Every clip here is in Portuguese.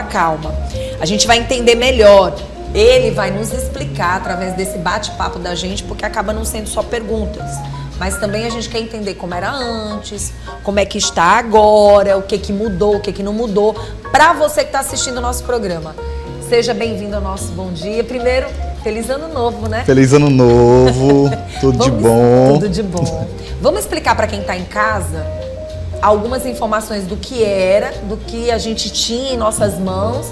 calma. A gente vai entender melhor. Ele vai nos explicar através desse bate-papo da gente, porque acaba não sendo só perguntas. Mas também a gente quer entender como era antes, como é que está agora, o que que mudou, o que que não mudou. Para você que está assistindo o nosso programa, seja bem-vindo ao nosso Bom Dia. Primeiro, feliz ano novo, né? Feliz ano novo, tudo de bom. Tudo de bom. Vamos explicar para quem está em casa algumas informações do que era, do que a gente tinha em nossas mãos.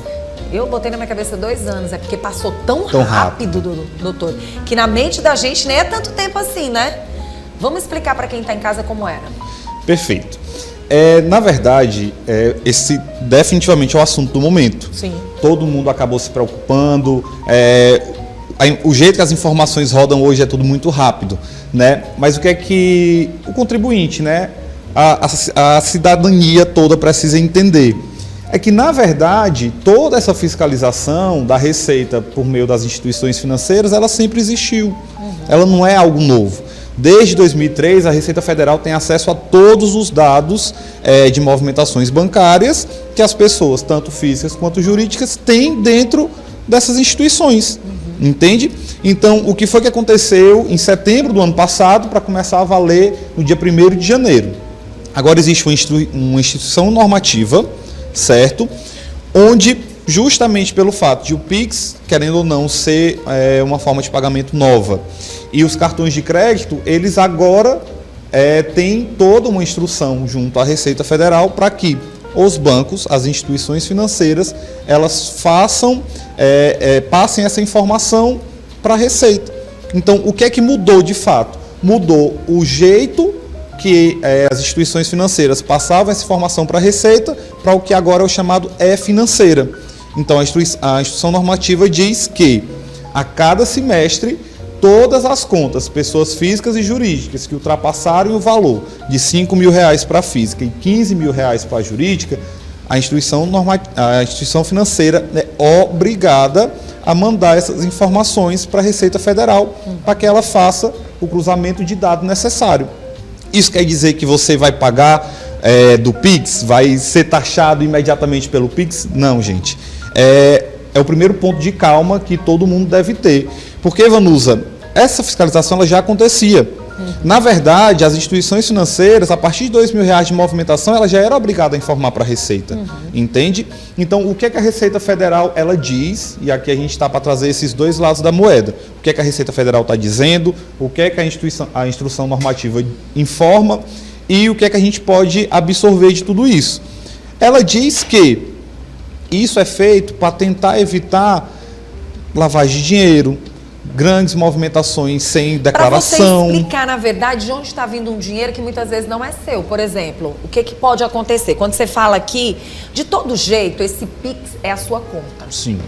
Eu botei na minha cabeça 2 anos, é porque passou tão rápido, doutor, que na mente da gente nem é tanto tempo assim, né? Vamos explicar para quem está em casa como era. Perfeito. Na verdade, esse definitivamente é o assunto do momento. Sim. Todo mundo acabou se preocupando. O jeito que as informações rodam hoje é tudo muito rápido, né? Mas o que é que o contribuinte, né? A cidadania toda precisa entender. É que, na verdade, toda essa fiscalização da Receita por meio das instituições financeiras, ela sempre existiu. Ela não é algo novo. Desde 2003, a Receita Federal tem acesso a todos os dados de movimentações bancárias que as pessoas, tanto físicas quanto jurídicas, têm dentro dessas instituições. Entende? Então, o que foi que aconteceu em setembro do ano passado para começar a valer no dia 1º de janeiro? Agora existe uma instituição normativa, certo? Onde, justamente pelo fato de o Pix, querendo ou não, ser uma forma de pagamento nova, e os cartões de crédito, eles agora têm toda uma instrução junto à Receita Federal para que os bancos, as instituições financeiras, elas passem essa informação para a Receita. Então, o que é que mudou de fato? Mudou o jeito que as instituições financeiras passavam essa informação para a Receita, para o que agora é o chamado e-financeira. Então, a instituição normativa diz que a cada semestre, todas as contas, pessoas físicas e jurídicas que ultrapassarem o valor de R$5 mil para a física e R$15 mil para a jurídica, a instituição financeira é obrigada a mandar essas informações para a Receita Federal para que ela faça o cruzamento de dados necessário. Isso quer dizer que você vai pagar do Pix, vai ser taxado imediatamente pelo Pix? Não, gente. É o primeiro ponto de calma que todo mundo deve ter. Porque, Vanusa, essa fiscalização ela já acontecia. Na verdade, as instituições financeiras, a partir de R$2 mil de movimentação, ela já era obrigada a informar para a Receita. Entende? Então, o que é que a Receita Federal ela diz? E aqui a gente está para trazer esses dois lados da moeda. O que é que a Receita Federal está dizendo? O que é que a instrução normativa informa? E o que é que a gente pode absorver de tudo isso? Ela diz que isso é feito para tentar evitar lavagem de dinheiro, grandes movimentações sem declaração. Para você explicar, na verdade, de onde está vindo um dinheiro que muitas vezes não é seu. Por exemplo, o que pode acontecer? Quando você fala aqui, de todo jeito, esse Pix é a sua conta. Sim.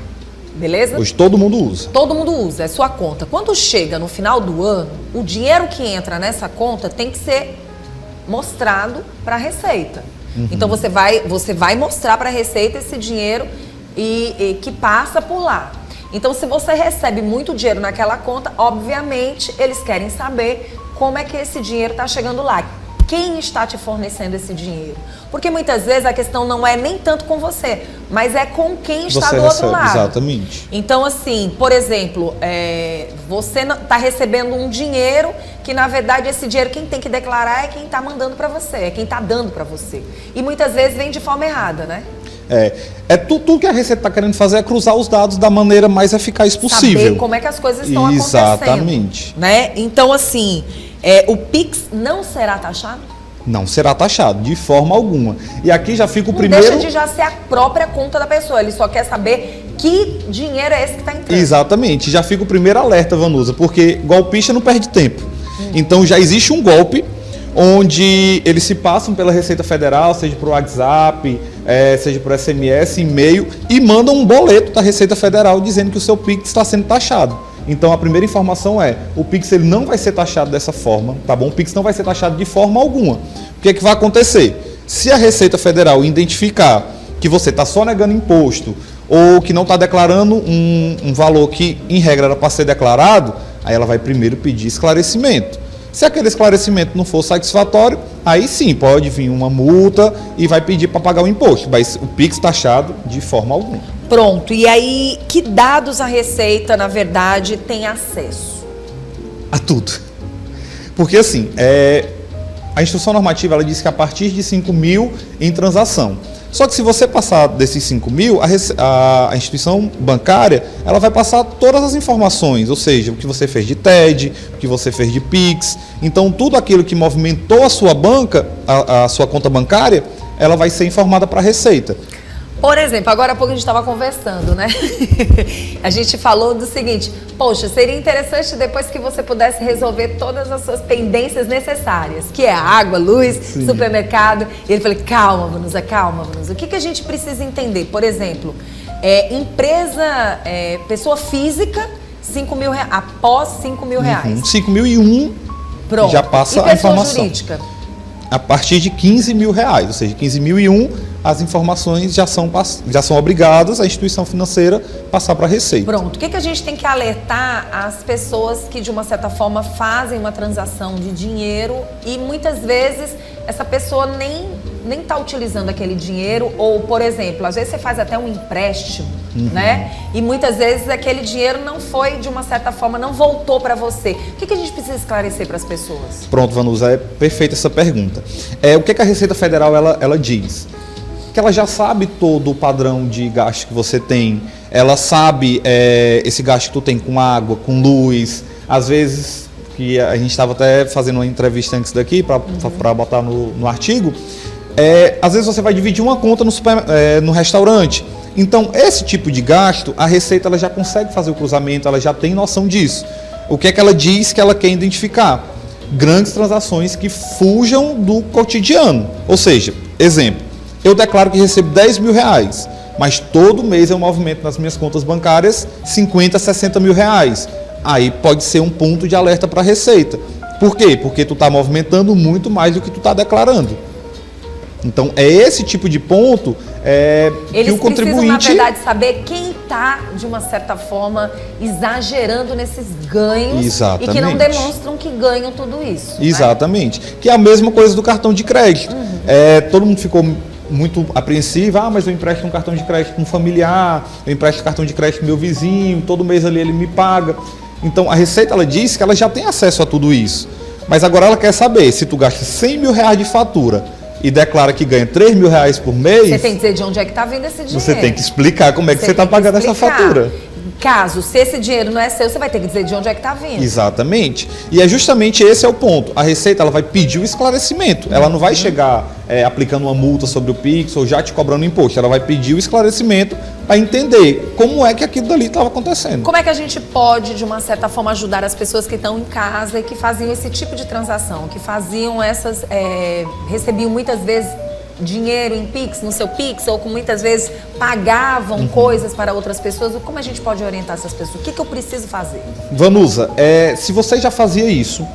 Beleza? Hoje todo mundo usa. Todo mundo usa, é sua conta. Quando chega no final do ano, o dinheiro que entra nessa conta tem que ser mostrado para a Receita. Então você vai mostrar para a Receita esse dinheiro e que passa por lá. Então, se você recebe muito dinheiro naquela conta, obviamente, eles querem saber como é que esse dinheiro está chegando lá. Quem está te fornecendo esse dinheiro? Porque muitas vezes a questão não é nem tanto com você, mas é com quem está do outro lado. Exatamente. Então, assim, por exemplo, você está recebendo um dinheiro que, na verdade, esse dinheiro quem tem que declarar é quem está mandando para você, é quem está dando para você. E muitas vezes vem de forma errada, né? Tudo que a Receita está querendo fazer é cruzar os dados da maneira mais eficaz possível. Saber como é que as coisas estão acontecendo. Exatamente. Né? Então, assim, o Pix não será taxado? Não será taxado, de forma alguma. E aqui já fica o primeiro... Não deixa de já ser a própria conta da pessoa, ele só quer saber que dinheiro é esse que está entrando. Exatamente, já fica o primeiro alerta, Vanusa, porque golpista não perde tempo. Então já existe um golpe onde eles se passam pela Receita Federal, seja por WhatsApp, seja por SMS, e-mail, e mandam um boleto da Receita Federal dizendo que o seu Pix está sendo taxado. Então a primeira informação o Pix ele não vai ser taxado dessa forma, tá bom? O Pix não vai ser taxado de forma alguma. O que é que vai acontecer? Se a Receita Federal identificar que você está só negando imposto ou que não está declarando um valor que, em regra, era para ser declarado, aí ela vai primeiro pedir esclarecimento. Se aquele esclarecimento não for satisfatório, aí sim pode vir uma multa e vai pedir para pagar o imposto, mas o Pix taxado de forma alguma. Pronto, e aí que dados a Receita, na verdade, tem acesso? A tudo. Porque assim, a instrução normativa ela diz que a partir de 5 mil em transação. Só que se você passar desses 5 mil, a instituição bancária ela vai passar todas as informações, ou seja, o que você fez de TED, o que você fez de Pix. Então, tudo aquilo que movimentou a sua banca, a sua conta bancária, ela vai ser informada para a Receita. Por exemplo, agora há pouco a gente estava conversando, né? A gente falou do seguinte, poxa, seria interessante depois que você pudesse resolver todas as suas pendências necessárias, que é água, luz, sim, supermercado. E ele falou, calma, Vanusa, calma, Vanusa. O que a gente precisa entender? Por exemplo, empresa, pessoa física, 5 mil reais, após 5 mil reais. 5.001, pronto, já passa a informação. Jurídica? A partir de 15 mil reais, ou seja, 15.001, as informações já são obrigadas a instituição financeira passar para a Receita. Pronto. O que a gente tem que alertar as pessoas que, de uma certa forma, fazem uma transação de dinheiro e muitas vezes essa pessoa nem está utilizando aquele dinheiro ou, por exemplo, às vezes você faz até um empréstimo, né? E muitas vezes aquele dinheiro não foi, de uma certa forma, não voltou para você. O que a gente precisa esclarecer para as pessoas? Pronto, Vanusa, é perfeita essa pergunta. O que a Receita Federal ela diz? Que ela já sabe todo o padrão de gasto que você tem, ela sabe esse gasto que tu tem com água, com luz, às vezes, que a gente estava até fazendo uma entrevista antes daqui para botar no artigo, às vezes você vai dividir uma conta no restaurante. Então, esse tipo de gasto, a Receita ela já consegue fazer o cruzamento, ela já tem noção disso. O que é que ela diz que ela quer identificar? Grandes transações que fujam do cotidiano. Ou seja, exemplo, eu declaro que recebo 10 mil reais, mas todo mês eu movimento nas minhas contas bancárias 50, 60 mil reais. Aí pode ser um ponto de alerta para a Receita. Por quê? Porque tu está movimentando muito mais do que tu está declarando. Então, é esse tipo de ponto que o contribuinte... Eles precisam, na verdade, saber quem está, de uma certa forma, exagerando nesses ganhos. Exatamente. E que não demonstram que ganham tudo isso. Exatamente. Né? Que é a mesma coisa do cartão de crédito. Todo mundo ficou muito apreensivo, mas eu empresto um cartão de crédito com um familiar, eu empresto cartão de crédito com meu vizinho, todo mês ali ele me paga. Então, a Receita ela diz que ela já tem acesso a tudo isso. Mas agora ela quer saber, se tu gasta 100 mil reais de fatura e declara que ganha 3 mil reais por mês... Você tem que dizer de onde é que está vindo esse dinheiro. Você tem que explicar como é que você está pagando essa fatura. Caso, se esse dinheiro não é seu, você vai ter que dizer de onde é que está vindo. Exatamente. E é justamente esse é o ponto. A Receita ela vai pedir o esclarecimento. Ela não vai chegar aplicando uma multa sobre o Pix ou já te cobrando imposto. Ela vai pedir o esclarecimento para entender como é que aquilo dali estava acontecendo. Como é que a gente pode, de uma certa forma, ajudar as pessoas que estão em casa e que faziam esse tipo de transação, que faziam recebiam muitas vezes dinheiro em Pix, no seu Pix, ou que muitas vezes pagavam coisas para outras pessoas. Como a gente pode orientar essas pessoas? O que eu preciso fazer? Vanusa, se você já fazia isso,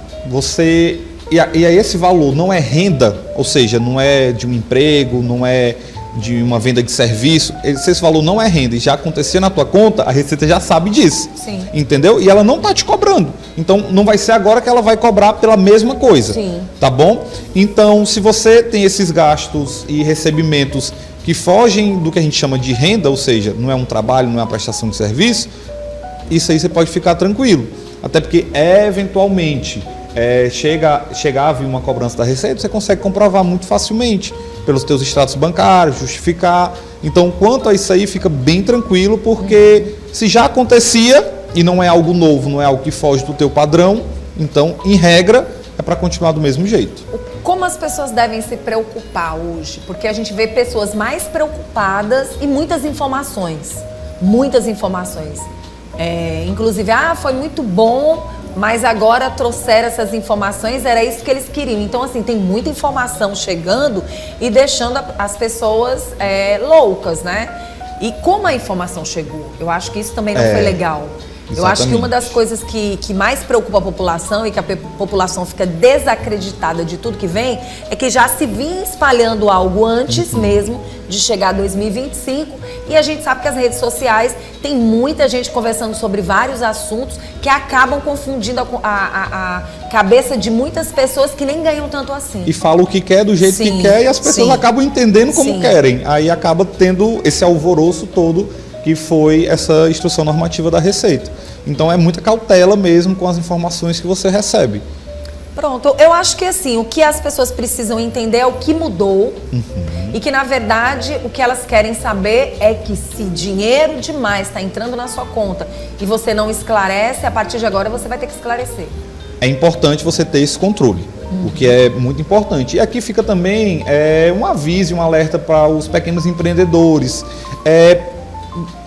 e aí esse valor não é renda, ou seja, não é de um emprego, não é de uma venda de serviço, se esse valor não é renda e já acontecia na tua conta, a Receita já sabe disso. Sim. Entendeu? E ela não está te cobrando. Então, não vai ser agora que ela vai cobrar pela mesma coisa. Sim. Tá bom? Então, se você tem esses gastos e recebimentos que fogem do que a gente chama de renda, ou seja, não é um trabalho, não é uma prestação de serviço, isso aí você pode ficar tranquilo. Até porque, eventualmente, chegar a vir uma cobrança da Receita, você consegue comprovar muito facilmente pelos teus extratos bancários, justificar. Então, quanto a isso aí, fica bem tranquilo, porque se já acontecia e não é algo novo, não é algo que foge do teu padrão, então, em regra, é para continuar do mesmo jeito. Como as pessoas devem se preocupar hoje? Porque a gente vê pessoas mais preocupadas e muitas informações. Muitas informações. Inclusive, foi muito bom, mas agora trouxeram essas informações, era isso que eles queriam. Então, assim, tem muita informação chegando e deixando as pessoas loucas, né? E como a informação chegou, eu acho que isso também não foi legal. Eu acho que uma das coisas que mais preocupa a população e que a população fica desacreditada de tudo que vem é que já se vinha espalhando algo antes mesmo de chegar a 2025 e a gente sabe que as redes sociais tem muita gente conversando sobre vários assuntos que acabam confundindo a cabeça de muitas pessoas que nem ganham tanto assim. E fala o que quer do jeito que quer e as pessoas acabam entendendo como querem. Aí acaba tendo esse alvoroço todo que foi essa instrução normativa da Receita. Então é muita cautela mesmo com as informações que você recebe. Pronto, eu acho que assim, o que as pessoas precisam entender é o que mudou e que, na verdade, o que elas querem saber é que se dinheiro demais está entrando na sua conta e você não esclarece, a partir de agora você vai ter que esclarecer. É importante você ter esse controle, o que é muito importante. E aqui fica também um aviso, um alerta para os pequenos empreendedores.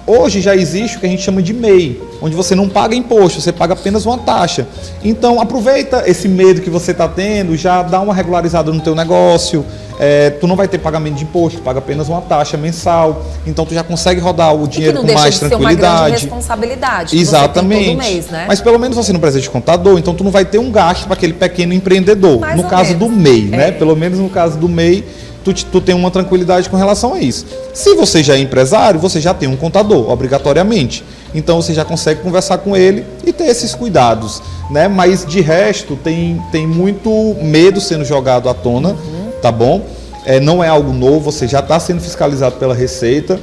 Hoje já existe o que a gente chama de MEI, onde você não paga imposto, você paga apenas uma taxa. Então aproveita esse medo que você está tendo, já dá uma regularizada no teu negócio, tu não vai ter pagamento de imposto, paga apenas uma taxa mensal, então tu já consegue rodar o dinheiro com mais tranquilidade. Ser uma grande responsabilidade. Exatamente. Você tem todo mês, né? Mas pelo menos você não precisa de contador, então tu não vai ter um gasto para aquele pequeno empreendedor. No caso do MEI, né? Pelo menos no caso do MEI, tu tem uma tranquilidade com relação a isso. Se você já é empresário, você já tem um contador, obrigatoriamente. Então você já consegue conversar com ele e ter esses cuidados, né? Mas de resto, tem muito medo sendo jogado à tona, tá bom? Não é algo novo, você já está sendo fiscalizado pela Receita.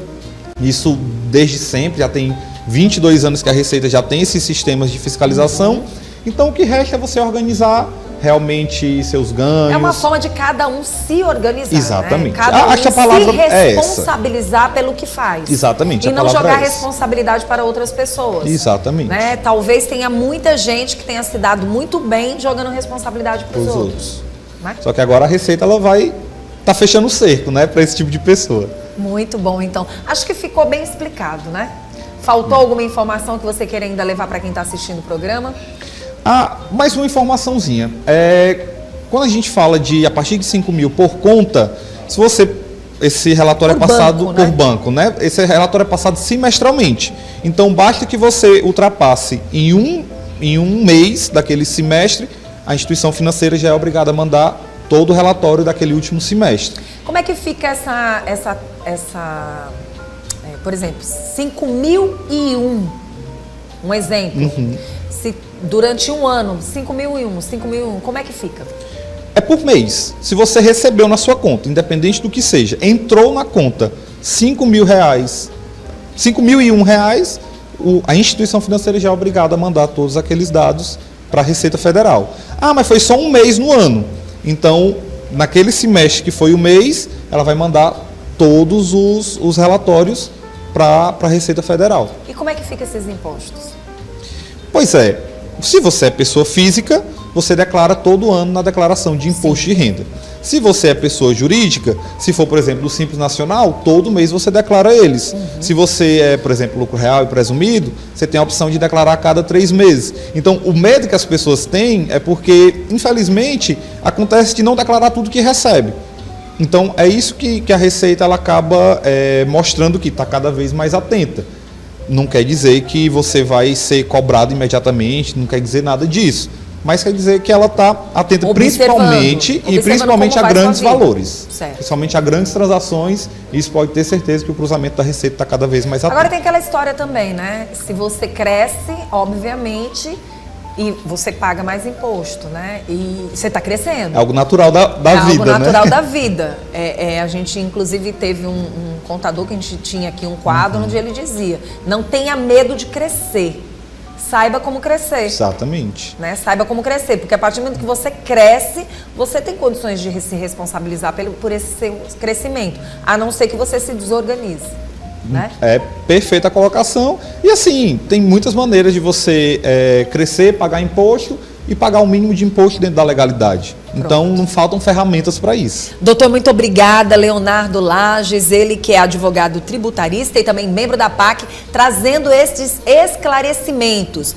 Isso desde sempre, já tem 22 anos que a Receita já tem esses sistemas de fiscalização. Então o que resta é você organizar realmente seus ganhos. É uma forma de cada um se organizar. Exatamente. Né? Cada um acho que a palavra se responsabilizar pelo que faz. Exatamente. E não jogar responsabilidade para outras pessoas. Exatamente. Né? Talvez tenha muita gente que tenha se dado muito bem jogando responsabilidade para os outros. Né? Só que agora a Receita ela vai fechando o cerco, né, para esse tipo de pessoa. Muito bom, então. Acho que ficou bem explicado, né? Faltou alguma informação que você queira ainda levar para quem está assistindo o programa? Mais uma informaçãozinha. Quando a gente fala de a partir de 5 mil por conta, esse relatório é passado por banco, né? Esse relatório é passado semestralmente. Então basta que você ultrapasse em um mês daquele semestre, a instituição financeira já é obrigada a mandar todo o relatório daquele último semestre. Como é que fica por exemplo, 5.001, um exemplo. Se durante um ano, 5.001, como é que fica? É por mês. Se você recebeu na sua conta, independente do que seja, entrou na conta R$5.000, R$5.001, a instituição financeira já é obrigada a mandar todos aqueles dados para a Receita Federal. Mas foi só um mês no ano. Então, naquele semestre que foi o mês, ela vai mandar todos os relatórios para a Receita Federal. E como é que ficam esses impostos? Pois é, se você é pessoa física, você declara todo ano na declaração de imposto de renda. Se você é pessoa jurídica, se for, por exemplo, do Simples Nacional, todo mês você declara eles. Se você é, por exemplo, lucro real e presumido, você tem a opção de declarar a cada 3 meses. Então, o medo que as pessoas têm é porque, infelizmente, acontece de não declarar tudo que recebe. Então, é isso que a Receita ela acaba mostrando que está cada vez mais atenta. Não quer dizer que você vai ser cobrado imediatamente, não quer dizer nada disso. Mas quer dizer que ela está atenta principalmente a grandes valores. Certo. Principalmente a grandes transações. Isso pode ter certeza que o cruzamento da Receita está cada vez mais atento. Agora tem aquela história também, né? Se você cresce, obviamente, e você paga mais imposto, né? E você está crescendo. É algo natural da vida, né? É algo natural da vida. A gente, inclusive, teve um contador que a gente tinha aqui um quadro onde ele dizia: não tenha medo de crescer. Saiba como crescer. Exatamente. Né? Saiba como crescer, porque a partir do momento que você cresce, você tem condições de se responsabilizar por esse seu crescimento, a não ser que você se desorganize. Né? É perfeita a colocação. E assim, tem muitas maneiras de você crescer, pagar imposto e pagar o mínimo de imposto dentro da legalidade. Pronto. Então, não faltam ferramentas para isso. Doutor, muito obrigada. Leonardo Lages, ele que é advogado tributarista e também membro da PAC, trazendo estes esclarecimentos.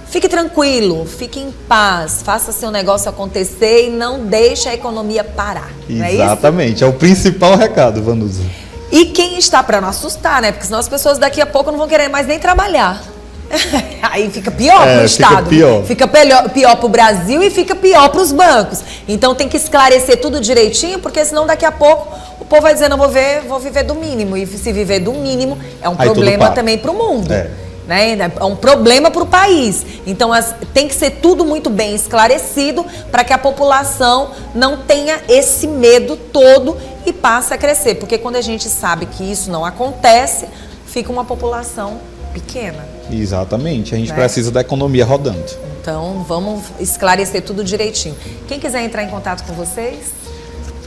Fique tranquilo, fique em paz, faça seu negócio acontecer e não deixe a economia parar. Exatamente, é o principal recado, Vanusa. E quem está para não assustar, né? Porque senão as pessoas daqui a pouco não vão querer mais nem trabalhar. Aí fica pior para o Estado. Fica pior para o Brasil e fica pior para os bancos. Então tem que esclarecer tudo direitinho, porque senão daqui a pouco o povo vai dizer, não, vou viver do mínimo. E se viver do mínimo é um problema também para o mundo. Né? É um problema para o país. Então tem que ser tudo muito bem esclarecido para que a população não tenha esse medo todo e passe a crescer. Porque quando a gente sabe que isso não acontece, fica uma população pequena. Exatamente, a gente precisa da economia rodando. Então vamos esclarecer tudo direitinho. Quem quiser entrar em contato com vocês?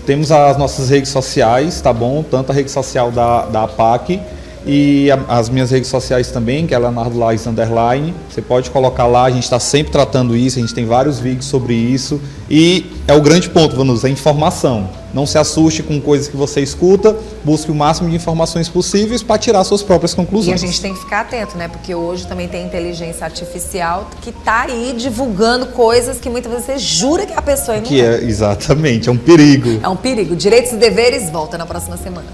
Temos as nossas redes sociais, tá bom? Tanto a rede social da APAC e as minhas redes sociais também, que é Leonardo Lages _. Você pode colocar lá, a gente está sempre tratando isso, a gente tem vários vídeos sobre isso. E é o grande ponto, Vanusa, a informação. Não se assuste com coisas que você escuta, busque o máximo de informações possíveis para tirar suas próprias conclusões. E a gente tem que ficar atento, né? Porque hoje também tem inteligência artificial que está aí divulgando coisas que muitas vezes você jura que a pessoa não exatamente, é um perigo. É um perigo. Direitos e deveres volta na próxima semana.